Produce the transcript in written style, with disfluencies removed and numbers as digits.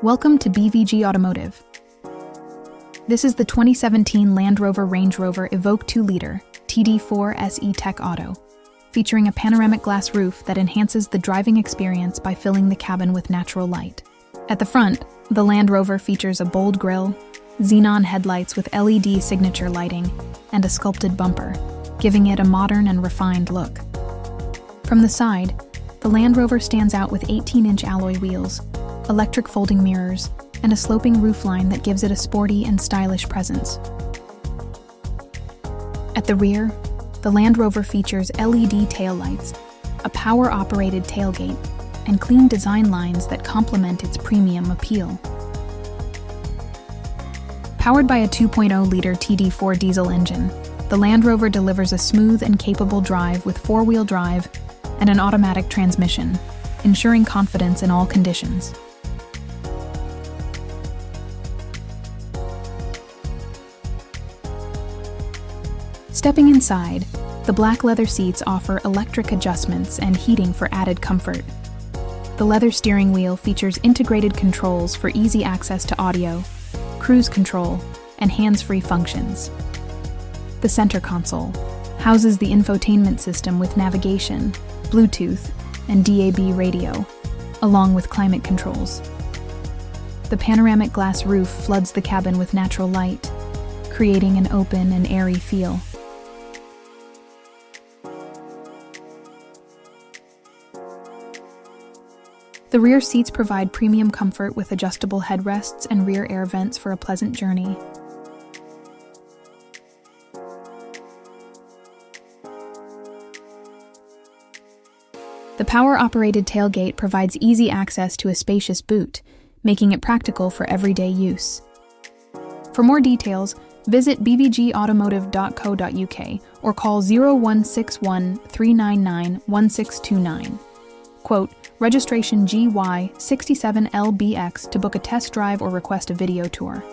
Welcome to BVG Automotive. This is the 2017 Land Rover Range Rover Evoque 2-liter TD4 SE Tech Auto, featuring a panoramic glass roof that enhances the driving experience by filling the cabin with natural light. At the front, the Land Rover features a bold grille, xenon headlights with LED signature lighting, and a sculpted bumper, giving it a modern and refined look. From the side, the Land Rover stands out with 18-inch alloy wheels, electric folding mirrors, and a sloping roofline that gives it a sporty and stylish presence. At the rear, the Land Rover features LED taillights, a power-operated tailgate, and clean design lines that complement its premium appeal. Powered by a 2.0-liter TD4 diesel engine, the Land Rover delivers a smooth and capable drive with four-wheel drive and an automatic transmission, ensuring confidence in all conditions. Stepping inside, the black leather seats offer electric adjustments and heating for added comfort. The leather steering wheel features integrated controls for easy access to audio, cruise control, and hands-free functions. The center console houses the infotainment system with navigation, Bluetooth, and DAB radio, along with climate controls. The panoramic glass roof floods the cabin with natural light, creating an open and airy feel. The rear seats provide premium comfort with adjustable headrests and rear air vents for a pleasant journey. The power-operated tailgate provides easy access to a spacious boot, making it practical for everyday use. For more details, visit bbgautomotive.co.uk or call 0161 399 1629. Quote, registration GY67LBX to book a test drive or request a video tour.